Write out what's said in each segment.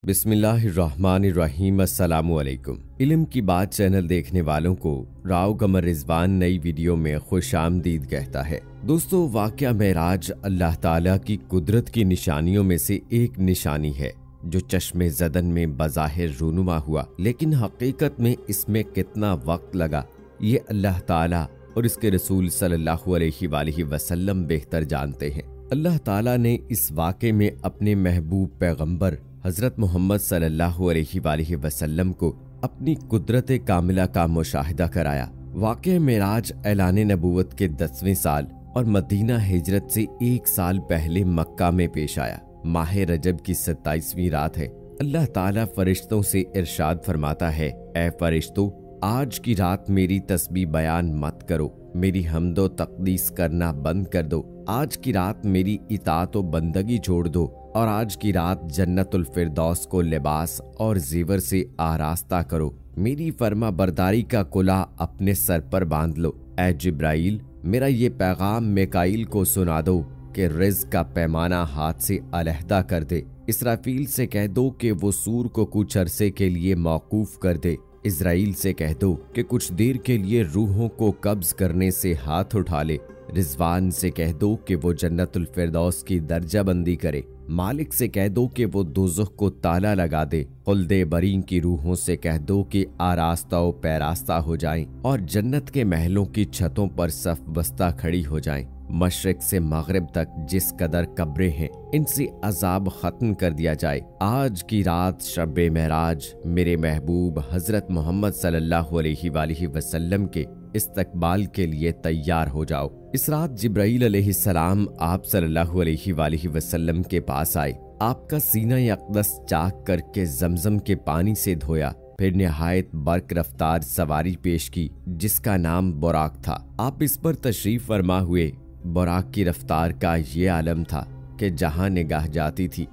बिस्मिल्लाहिर्रहमानिर्रहीम। अस्सलामुअलैकुम। इल्म की बात चैनल देखने वालों को राव कमर रिजवान नई वीडियो में खुशामदीद कहता है। दोस्तों, वाक़या मेराज अल्लाह ताला की कुदरत की निशानियों में से एक निशानी है जो चश्मे ज़दन में बज़ाहिर रूनुमा हुआ, लेकिन हकीकत में इसमें कितना वक्त लगा ये अल्लाह ताला और इसके रसूल सल्लल्लाहु अलैहि वसल्लम बेहतर जानते हैं। अल्लाह ताला ने इस वाक़े में अपने महबूब पैगंबर हज़रत मोहम्मद सल्लल्लाहु अलैहि वसल्लम को अपनी कुदरत कामिला का मुशाहिदा कराया। वाक़या मेराज ऐलान नबूवत के 10वें साल और मदीना हिजरत से 1 साल पहले मक्का में पेश आया। माह रजब की 27वीं रात है। अल्लाह ताला फरिश्तों से इरशाद फरमाता है, ऐ फरिश्तों, आज की रात मेरी तस्बीह बयान मत करो, मेरी हम्दो तक़दीस करना बंद कर दो। आज की रात मेरी इताअत व बंदगी छोड़ दो और आज की रात जन्नतुल फिरदौस को लिबास और जेवर से आरास्ता करो। मेरी फर्मा बरदारी का कुला अपने सर पर बांध लो। ऐ जिब्राइल, मेरा ये पैगाम मिकाईल को सुना दो कि रिज़्क़ का पैमाना हाथ से अलहदा कर दे। इसराफील से कह दो कि वो सूर को कुछ अरसे के लिए मौकूफ कर दे। इज़राइल से कह दो कि कुछ देर के लिए रूहों को कब्ज करने से हाथ उठा ले। रिजवान से कह दो कि वो जन्नतुल फिरदौस की दर्जा बंदी करे। मालिक से कह दो कि वो दोज़ख को ताला लगा दे। खुल्दे बरीं की रूहों से कह दो कि आरास्ता व पैरास्ता हो जाएं और जन्नत के महलों की छतों पर सफ बस्ता खड़ी हो जाएं। मशरिक से मगरिब तक जिस कदर कब्रें हैं, इनसे अजाब खत्म कर दिया जाए। आज की रात शब-ए मेराज मेरे महबूब हजरत मोहम्मद सल्लल्लाहु अलैहि वसल्लम के इस्तकबाल के लिए तैयार हो जाओ। इस रात जिब्राईल अलैहिस्सलाम आप सल्लल्लाहु अलैहि वसल्लम के पास आए। आपका सीना अक़दस चाक करके जमजम के पानी से धोया, फिर निहायत बर्क रफ्तार सवारी पेश की जिसका नाम बुराक था। आप इस पर तशरीफ फरमा हुए। बुराक की रफ्तार का ये आलम था कि जहां निगाह जाती थी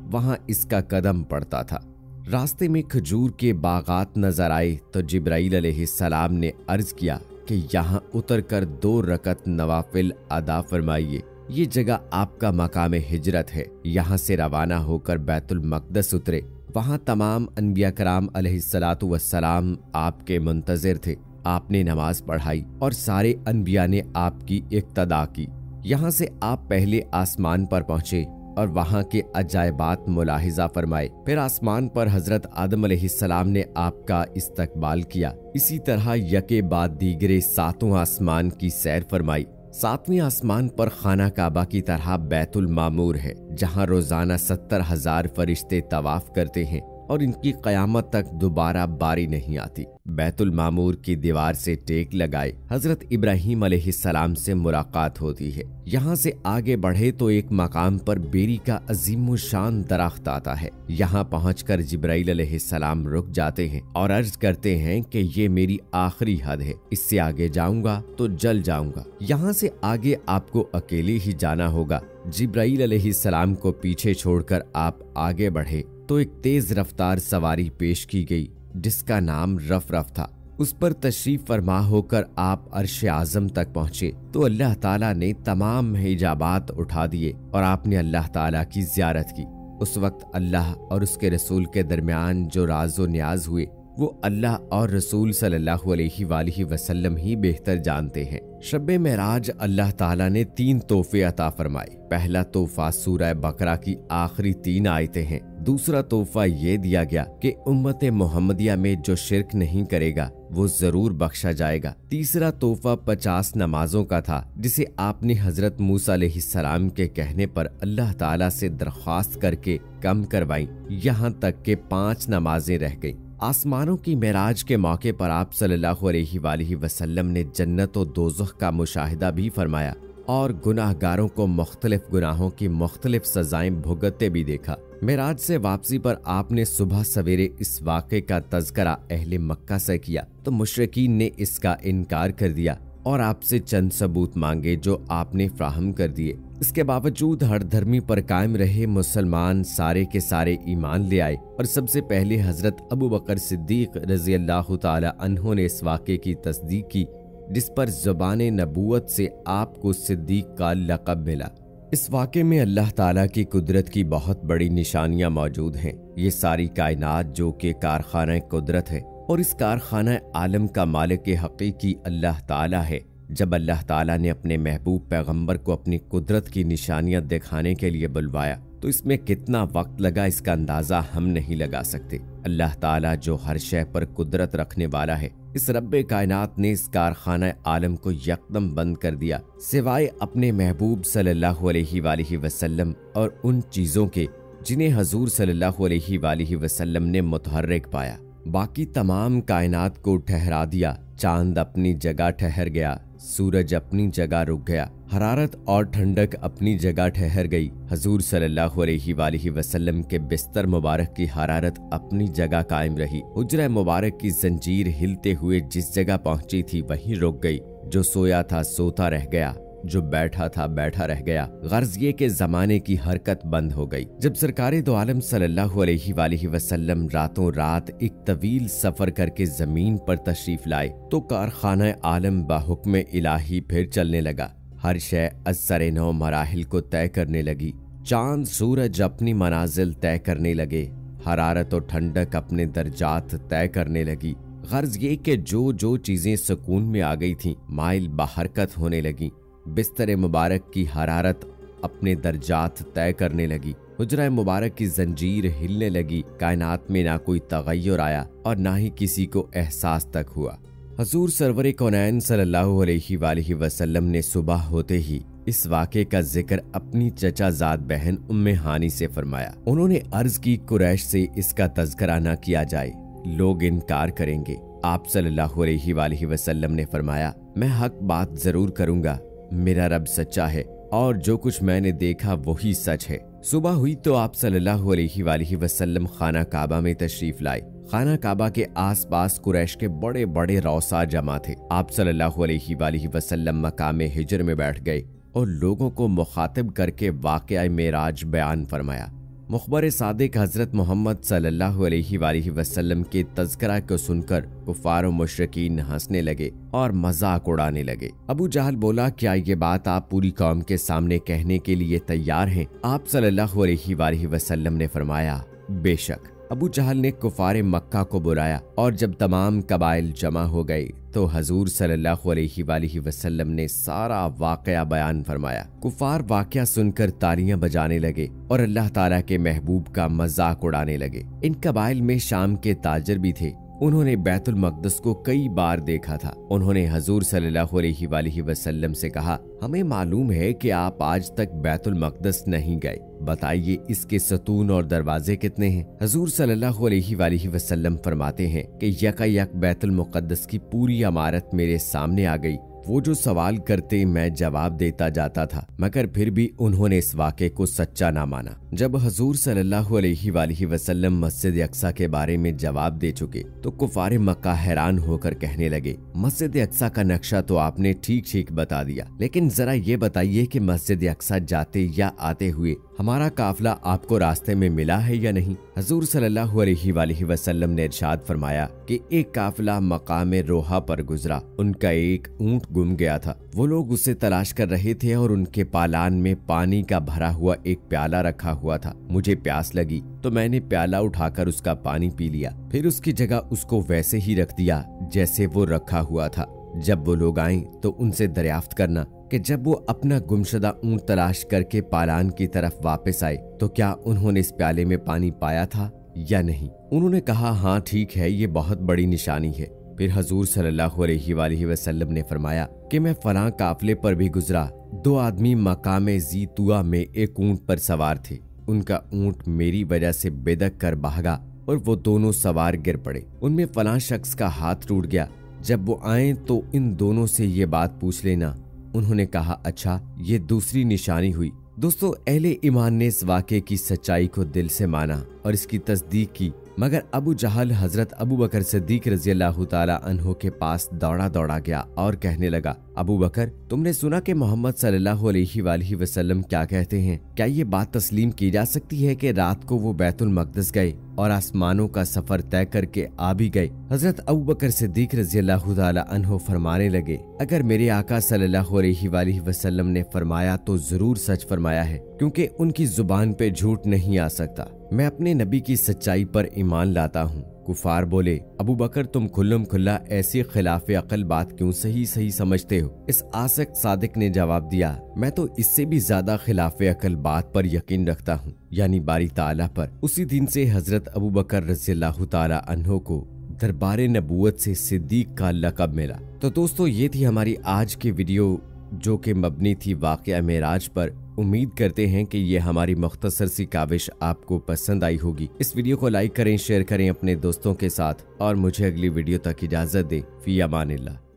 वहां इसका कदम पड़ता था। रास्ते में खजूर के बागात नजर आए तो जिब्राईल अलैहिस्सलाम ने अर्ज किया कि यहाँ उतरकर 2 रकत नवाफिल अदा फरमाइए। ये जगह आपका मकाम हिजरत है। यहाँ से रवाना होकर बैतुल मक़दस उतरे। वहाँ तमाम अनबिया कराम अलैहिस्सलातु वस्सलाम आपके मुंतज़िर थे। आपने नमाज पढ़ाई और सारे अनबिया ने आपकी इक्तदा की। यहाँ से आप पहले आसमान पर पहुँचे और वहाँ के अजायबात मुलाहिजा फरमाए। फिर आसमान पर हजरत आदम अलैहिस्सलाम ने आपका इस्तकबाल किया। इसी तरह यके बाद दीगरे 7वें आसमान की सैर फरमाई। 7वें आसमान पर खाना काबा की तरह बैतुल मामूर है, जहाँ रोजाना 70,000 फरिश्ते तवाफ करते हैं और इनकी कयामत तक दोबारा बारी नहीं आती। बैतुल मामूर की दीवार से टेक लगाए हजरत इब्राहीम अलैहिस्सलाम से मुलाकात होती है। यहाँ से आगे बढ़े तो एक मकाम पर बेरी का अजीम शान दरख्त आता है। यहाँ पहुँचकर जिब्राईल अलैहिस्सलाम रुक जाते हैं और अर्ज करते हैं कि ये मेरी आखिरी हद है, इससे आगे जाऊंगा तो जल जाऊंगा। यहाँ से आगे आपको अकेले ही जाना होगा। जिब्राईल अलैहिस्सलाम को पीछे छोड़कर आप आगे बढ़े तो एक तेज रफ्तार सवारी पेश की गई जिसका नाम रफ था। उस पर तशरीफ फरमा होकर आप अर्श आजम तक पहुँचे तो अल्लाह ताला ने तमाम हिजाबात उठा दिए और आपने अल्लाह ताला की ज़ियारत की। उस वक्त अल्लाह और उसके रसूल के दरमियान जो राज़ो न्याज हुए वो अल्लाह और रसूल सल्लल्लाहु अलैहि वसल्लम ही बेहतर जानते हैं। शब-ए मेराज अल्लाह ताला ने 3 तोहफे अता फरमाए। पहला तोहफा सूरह बकरा की आखिरी 3 आयतें हैं। दूसरा तोहफा ये दिया गया कि उम्मत मोहम्मदिया में जो शिरक नहीं करेगा वो जरूर बख्शा जाएगा। तीसरा तोहफा 50 नमाजों का था जिसे आपने हजरत मूसा अलैहिस्सलाम के कहने पर अल्लाह ताला से दरख्वास्त करके कम करवाई, यहाँ तक के 5 नमाजें रह गईं। आसमानों की मेराज के मौके पर आप सल्लल्लाहु अलैहि वसल्लम ने जन्नत और दोज़ख का मुशाहिदा भी फरमाया और गुनाहगारों को मुख्तलिफ गुनाहों की मुख्तलिफ सजाएं भुगतते भी देखा। मेराज से वापसी पर आपने सुबह सवेरे इस वाक़े का तज़करा अहले मक्का से किया तो मुशरिकीन ने इसका इनकार कर दिया और आपसे चंद सबूत मांगे जो आपने फ्राहम कर दिए। इसके बावजूद हर धर्मी पर कायम रहे मुसलमान सारे के सारे ईमान ले आए और सबसे पहले हजरत अबू बकर सिद्दीक रज़ी अल्लाह ताला अन्हु ने इस वाक़े की तस्दीक की जिस पर ज़ुबान नबूवत से आपको सिद्दीक का लक़ब मिला। इस वाक़े में अल्लाह ताला की कुदरत की बहुत बड़ी निशानियां मौजूद हैं। ये सारी कायनात जो कि कारखाना कुदरत है और इस कारखाना आलम का मालिक हकीकी अल्लाह ताला है। जब अल्लाह ताला ने अपने महबूब पैगंबर को अपनी कुदरत की निशानियां दिखाने के लिए बुलवाया तो इसमें कितना वक्त लगा इसका अंदाजा हम नहीं लगा सकते। अल्लाह ताला जो हर शय पर कुदरत रखने वाला है, इस रब्बे कायनात ने इस कारखाना आलम को यकदम बंद कर दिया सिवाय अपने महबूब सल्लल्लाहु अलैहि वसल्लम और उन चीजों के जिन्हें हजूर सल्लल्लाहु अलैहि वसल्लम ने मुतहर्रिक पाया। बाकी तमाम कायनात को ठहरा दिया। चांद अपनी जगह ठहर गया, सूरज अपनी जगह रुक गया, हरारत और ठंडक अपनी जगह ठहर गई। हजूर सल्लल्लाहु अलैहि वसल्लम के बिस्तर मुबारक की हरारत अपनी जगह कायम रही। हुज्रा मुबारक की जंजीर हिलते हुए जिस जगह पहुंची थी वहीं रुक गई। जो सोया था सोता रह गया, जो बैठा था बैठा रह गया। गर्ज ये के जमाने की हरकत बंद हो गई। जब सरकारे दो आलम सल्लल्लाहु अलैहि वसल्लम रातों रात एक तवील सफर करके जमीन पर तशरीफ लाए तो कारखाना आलम बाहुक्म इलाही फिर चलने लगा। हर शय असरे नौ मराहिल को तय करने लगी। चांद सूरज अपनी मनाजिल तय करने लगे, हरारत और ठंडक अपने दर्जात तय करने लगी। गर्ज ये के जो चीजें सुकून में आ गई थीं माइल बहरकत होने लगी। बिस्तर मुबारक की हरारत अपने दर्जात तय करने लगी। हुज्रा मुबारक की जंजीर हिलने लगी। कायनात में ना कोई तगय्युर आया और ना ही किसी को एहसास तक हुआ। हजूर सरवर कौनैन सल्लल्लाहु अलैहि वसल्लम ने सुबह होते ही इस वाक़े का जिक्र अपनी चचाजाद बहन उम्मे हानी से फरमाया। उन्होंने अर्ज की कुरैश से इसका तज़किरा न किया जाए, लोग इनकार करेंगे। आप सल्लल्लाहु अलैहि वसल्लम ने फरमाया, मैं हक बात जरूर करूंगा, मेरा रब सच्चा है और जो कुछ मैंने देखा वही सच है। सुबह हुई तो आप सल्लल्लाहु अलैहि वसल्लम खाना काबा में तशरीफ लाए। खाना काबा के आसपास कुरैश के बड़े बड़े रौसा जमा थे। आप सल्लल्लाहु अलैहि वसल्लम मकामे हिजर में बैठ गए और लोगों को मुखातिब करके वाक़या मेराज बयान फरमाया। मुखबर सादिक हजरत मोहम्मद सल्लल्लाहु अलैहि वसल्लम के तज़किरा को सुनकर कुफार और मुशरिकीन हंसने लगे और मजाक उड़ाने लगे। अबू जहल बोला, क्या ये बात आप पूरी कौम के सामने कहने के लिए तैयार हैं? आप सल्लल्लाहु अलैहि वसल्लम ने फरमाया, बेशक। अबू जहल ने कुफारे मक्का को बुलाया और जब तमाम कबाइल जमा हो गए तो हजूर सल्लल्लाहु अलैहि वसल्लम ने सारा वाकया बयान फरमाया। कुफार वाकया सुनकर तालियां बजाने लगे और अल्लाह ताला के महबूब का मजाक उड़ाने लगे। इन कबाइल में शाम के ताजर भी थे। उन्होंने बैतुल मक़दस को कई बार देखा था। उन्होंने हजूर सल्लल्लाहु अलैहि वसल्लम से कहा, हमें मालूम है कि आप आज तक बैतुल मक़दस नहीं गए, बताइए इसके सतून और दरवाजे कितने हैं? हजूर सल्लल्लाहु अलैहि वसल्लम फरमाते हैं कि यकायक बैतुल मुक़द्दस की पूरी इमारत मेरे सामने आ गई। वो जो सवाल करते मैं जवाब देता जाता था, मगर फिर भी उन्होंने इस वाक़े को सच्चा ना माना। जब हजूर सल्लल्लाहु अलैहि वसल्लम मस्जिद अक्सा के बारे में जवाब दे चुके तो कुफारे मक्का हैरान होकर कहने लगे, मस्जिद अक्सा का नक्शा तो आपने ठीक ठीक बता दिया, लेकिन जरा ये बताइए कि मस्जिद अक्सा जाते या आते हुए हमारा काफिला आपको रास्ते में मिला है या नहीं? हजूर सल्लल्लाहु अलैहि वसल्लम ने इरशाद फरमाया कि एक काफिला मकाम रोहा पर गुजरा, उनका एक ऊंट गुम गया था। वो लोग उसे तलाश कर रहे थे और उनके पालान में पानी का भरा हुआ एक प्याला रखा हुआ था। मुझे प्यास लगी तो मैंने प्याला उठाकर उसका पानी पी लिया, फिर उसकी जगह उसको वैसे ही रख दिया जैसे वो रखा हुआ था। जब वो लोग आए तो उनसे दरियाफ्त करना कि जब वो अपना गुमशुदा ऊंट तलाश करके पालान की तरफ वापस आए तो क्या उन्होंने इस प्याले में पानी पाया था या नहीं? उन्होंने कहा, हाँ ठीक है, ये बहुत बड़ी निशानी है। फिर हजूर सल्लल्लाहु अलैहि वसल्लम ने फरमाया कि मैं फलां काफिले पर भी गुजरा। दो आदमी मकामे ज़ीतुआ में एक ऊंट पर सवार थे। उनका ऊंट मेरी वजह से बेदक कर भागा और वो दोनों सवार गिर पड़े। उनमें फलां शख्स का हाथ टूट गया। जब वो आए तो इन दोनों से ये बात पूछ लेना। उन्होंने कहा, अच्छा, ये दूसरी निशानी हुई। दोस्तों, अहले ईमान ने इस वाक़े की सच्चाई को दिल से माना और इसकी तस्दीक की मगर अबू जहल हजरत अबू बकर सिद्दीक रज़ियल्लाहु ताला अन्हो के पास दौड़ा दौड़ा गया और कहने लगा, अबू बकर, तुमने सुना कि मोहम्मद सल्लल्लाहु अलैहि वसल्लम क्या कहते हैं? क्या ये बात तस्लीम की जा सकती है कि रात को वो बैतुल मक़दिस गए और आसमानों का सफर तय करके आ भी गए? हजरत अबू बकर सिद्दीक रज़ियल्लाहु ताला अन्हो फरमाने लगे, अगर मेरे आका सल्लल्लाहु अलैहि वसल्लम ने फरमाया तो जरूर सच फरमाया है, क्योंकि उनकी जुबान पे झूठ नहीं आ सकता। मैं अपने नबी की सच्चाई पर ईमान लाता हूँ। कुफार बोले, अबू बकर, तुम खुल्लम खुल्ला ऐसी खिलाफे अकल बात क्यों सही सही समझते हो? इस आसिक सादिक ने जवाब दिया, मैं तो इससे भी ज्यादा खिलाफे अकल बात पर यकीन रखता हूँ, यानी बारी ताला पर। उसी दिन से हजरत अबू बकर रज़ियल्लाहु ताला अन्हो को दरबारे नबूवत से सिद्दीक का लक़ब मिला। तो दोस्तों, ये थी हमारी आज की वीडियो जो कि मबनी थी वाक़या मेराज पर। उम्मीद करते हैं कि ये हमारी मुख्तसर सी काविश आपको पसंद आई होगी। इस वीडियो को लाइक करें, शेयर करें अपने दोस्तों के साथ और मुझे अगली वीडियो तक इजाज़त दें। फी अमानिल्लाह।